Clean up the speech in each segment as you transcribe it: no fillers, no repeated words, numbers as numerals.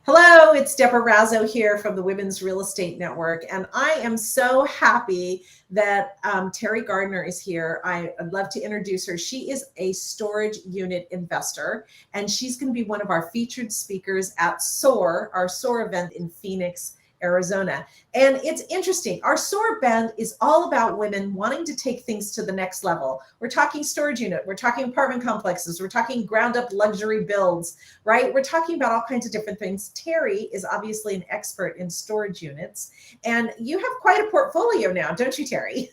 Hello, it's Deborah Razzo here from the Women's Real Estate Network, and I am so happy that Terri Garner is here. I'd love to introduce her. She is a storage unit investor, and she's going to be one of our featured speakers at SOAR, our SOAR event in Phoenix, Arizona. And it's interesting. Our SOAR event is all about women wanting to take things to the next level. We're talking storage unit, we're talking apartment complexes, we're talking ground up luxury builds, right? We're talking about all kinds of different things. Terri is obviously an expert in storage units, and you have quite a portfolio now, don't you, Terri?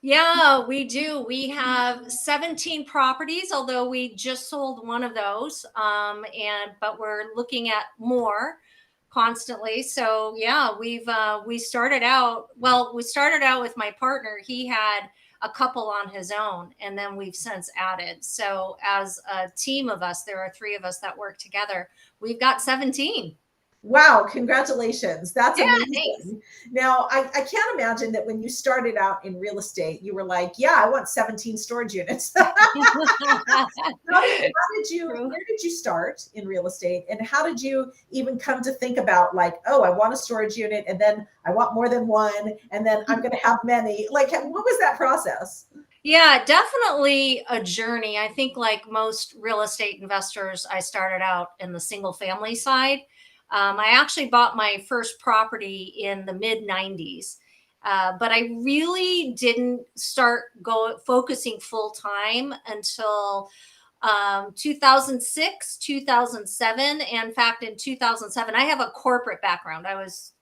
Yeah, we do. We have 17 properties, although we just sold one of those. But we're looking at more constantly. So yeah, we started out, we started out with my partner. He had a couple on his own, and then we've since added. So as a team of us, there are three of us that work together. We've got 17. Wow, congratulations. That's Yeah, thanks. amazing. Now, I can't imagine that when you started out in real estate, you were like, yeah, I want 17 storage units. True. Where did you start in real estate? And how did you even come to think about like, oh, I want a storage unit and then I want more than one and then I'm going to have many? Like, what was that process? Yeah, definitely a journey. I think, like most real estate investors, I started out in the single family side. I actually bought my first property in the mid 90s. But I really didn't start focusing full time until 2006, 2007. In fact, in 2007, I have a corporate background. I was,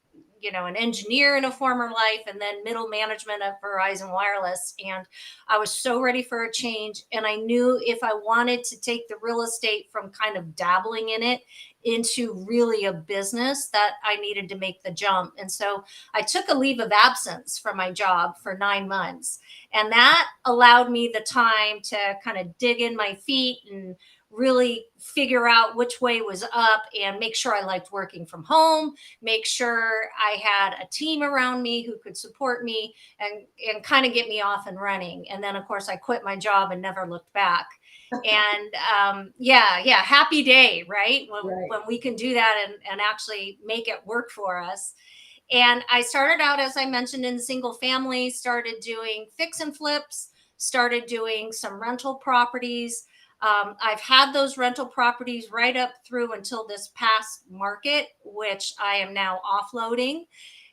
an engineer in a former life and then middle management at Verizon Wireless. And I was so ready for a change. And I knew if I wanted to take the real estate from kind of dabbling in it into really a business, that I needed to make the jump. And so I took a leave of absence from my job for 9 months. And that allowed me the time to kind of dig in my feet and really figure out which way was up and make sure I liked working from home, make sure I had a team around me who could support me and kind of get me off and running. And then, of course, I quit my job and never looked back. And yeah, happy day, right? Right. When we can do that and actually make it work for us. And I started out, as I mentioned, in single family, started doing fix and flips, started doing some rental properties. I've had those rental properties right up through until this past market, which I am now offloading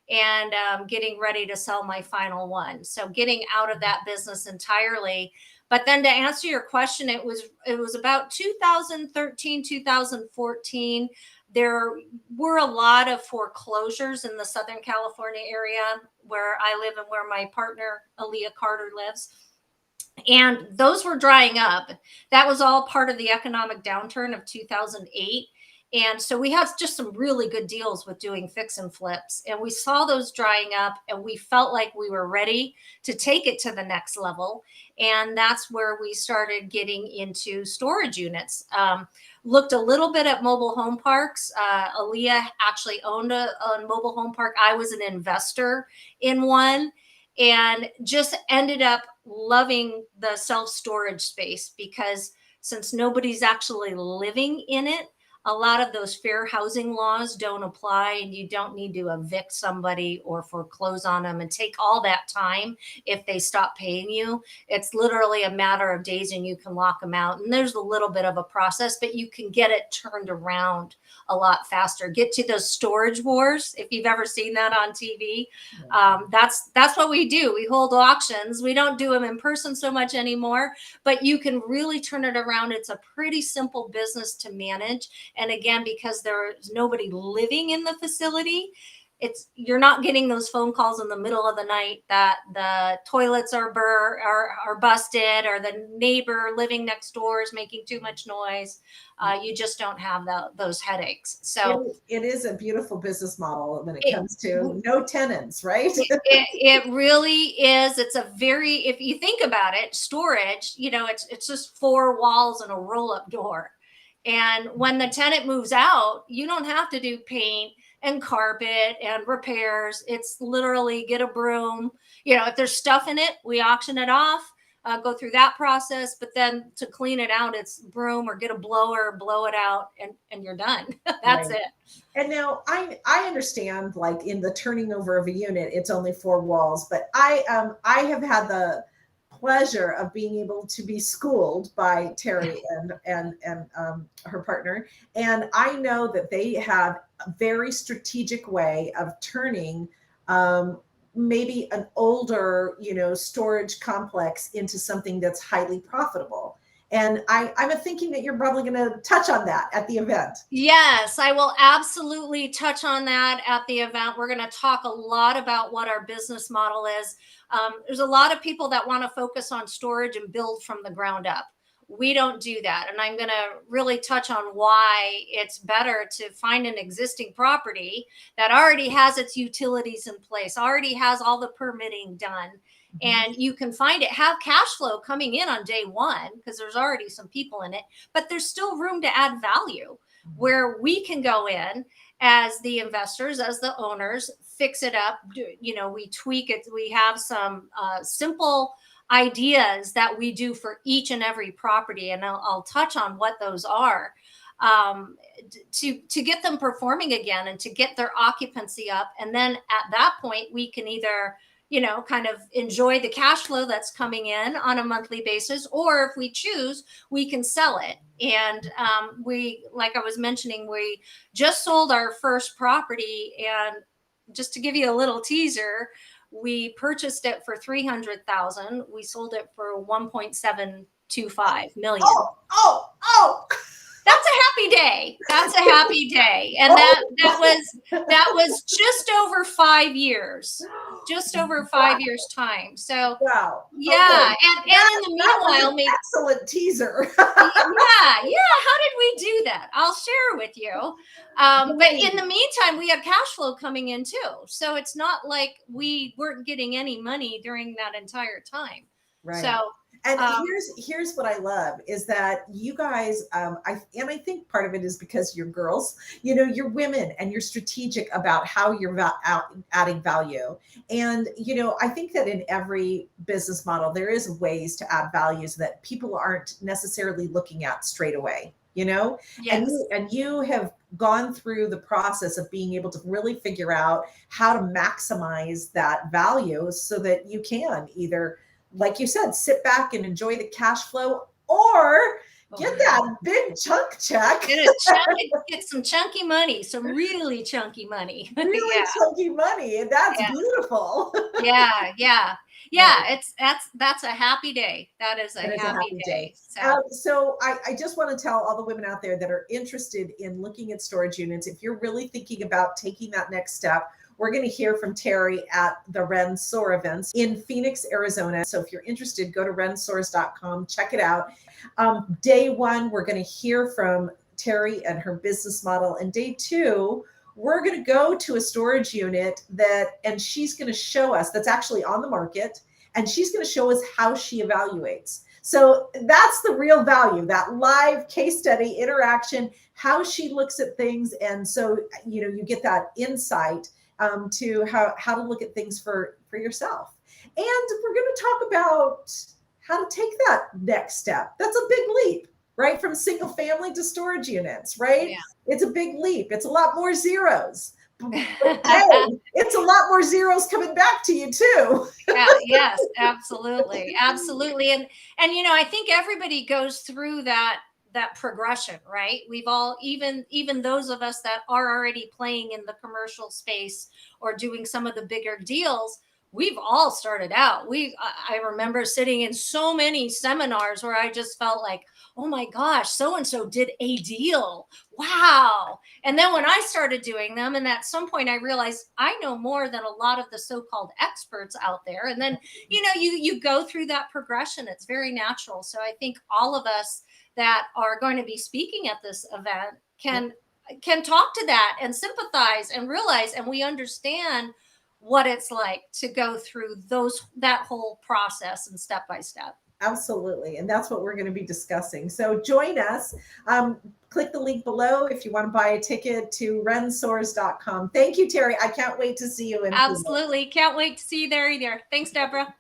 and getting ready to sell my final one. So getting out of that business entirely. But then to answer your question, it was about 2013, 2014. There were a lot of foreclosures in the Southern California area where I live and where my partner Aaliyah Carter lives, and those were drying up. That was all part of the economic downturn of 2008. And so we had just some really good deals with doing fix and flips. And we saw those drying up and we felt like we were ready to take it to the next level. And that's where we started getting into storage units. Looked a little bit at mobile home parks. Aaliyah actually owned a mobile home park. I was an investor in one and just ended up loving the self storage space because since nobody's actually living in it, a lot of those fair housing laws don't apply, and you don't need to evict somebody or foreclose on them and take all that time if they stop paying you. It's literally a matter of days and you can lock them out. And there's a little bit of a process, but you can get it turned around a lot faster. Get to those storage wars, if you've ever seen that on TV. That's what we do. We hold auctions. We don't do them in person so much anymore, but you can really turn it around. It's a pretty simple business to manage. And again, because there's nobody living in the facility, you're not getting those phone calls in the middle of the night that the toilets are busted or the neighbor living next door is making too much noise. You just don't have those headaches. So It is a beautiful business model when it it, comes to no tenants, right? it really is. It's if you think about it, storage, it's just four walls and a roll up door. And when the tenant moves out, you don't have to do paint and carpet and repairs. It's literally get a broom. If there's stuff in it, we auction it off. go through that process. But then to clean it out, it's broom or get a blower, blow it out, and you're done. That's Right. it. And now I understand, like in the turning over of a unit, it's only 4 walls, but I have had the pleasure of being able to be schooled by Terri and her partner, and I know that they have a very strategic way of turning maybe an older, storage complex into something that's highly profitable. And I'm thinking that you're probably going to touch on that at the event. Yes, I will absolutely touch on that at the event. We're going to talk a lot about what our business model is. There's a lot of people that want to focus on storage and build from the ground up. We don't do that. And I'm going to really touch on why it's better to find an existing property that already has its utilities in place, already has all the permitting done. And you can find it, have cash flow coming in on day one because there's already some people in it, but there's still room to add value where we can go in as the investors, as the owners, fix it up. We tweak it. We have some simple ideas that we do for each and every property, and I'll touch on what those are, to get them performing again and to get their occupancy up. And then at that point, we can either kind of enjoy the cash flow that's coming in on a monthly basis, or if we choose, we can sell it. And like I was mentioning, we just sold our first property, and just to give you a little teaser, we purchased it for $300,000. We sold it for $1.725 million. Oh. That's a happy day. That's a happy day. And that was just over 5 years, just over 5 years time. So wow. Yeah. Okay. And in the meanwhile, excellent teaser. Yeah. How did we do that? I'll share with you. But in the meantime, we had cash flow coming in too. So it's not like we weren't getting any money during that entire time. Right. So and here's what I love is that you guys, I think part of it is because you're girls, you're women, and you're strategic about how you're adding value. And, I think that in every business model, there is ways to add values that people aren't necessarily looking at straight away, Yes. and you have gone through the process of being able to really figure out how to maximize that value so that you can either, like you said, sit back and enjoy the cash flow, or get that big chunk check. Get some chunky money, some really chunky money. Really chunky money. And that's beautiful. Yeah. That's a happy day. That is a happy day. So I just want to tell all the women out there that are interested in looking at storage units, if you're really thinking about taking that next step, we're going to hear from Terri at the WREN SOAR events in Phoenix, Arizona. So if you're interested, go to rensoars.com, check it out. Day one, we're going to hear from Terri and her business model. And day two, we're going to go to a storage unit and she's going to show us, that's actually on the market, and she's going to show us how she evaluates. So that's the real value, that live case study interaction, how she looks at things. And so, you get that insight to how to look at things for yourself. And we're going to talk about how to take that next step. That's a big leap, right? From single family to storage units, right? Yeah. It's a big leap. It's a lot more zeros. But hey, it's a lot more zeros coming back to you too. Yes, absolutely. And I think everybody goes through that progression, right? We've all, even those of us that are already playing in the commercial space or doing some of the bigger deals, we've all started out. I remember sitting in so many seminars where I just felt like, oh my gosh, so-and-so did a deal. Wow. And then when I started doing them, and at some point I realized I know more than a lot of the so-called experts out there. And then, you go through that progression. It's very natural. So I think all of us that are going to be speaking at this event can talk to that and sympathize and realize, and we understand what it's like to go through that whole process and step by step. Absolutely. And that's what we're going to be discussing. So join us. Click the link below if you want to buy a ticket to rensoars.com. Thank you, Terri. I can't wait to see you in Absolutely. Can't wait to see you there either. Thanks, Deborah.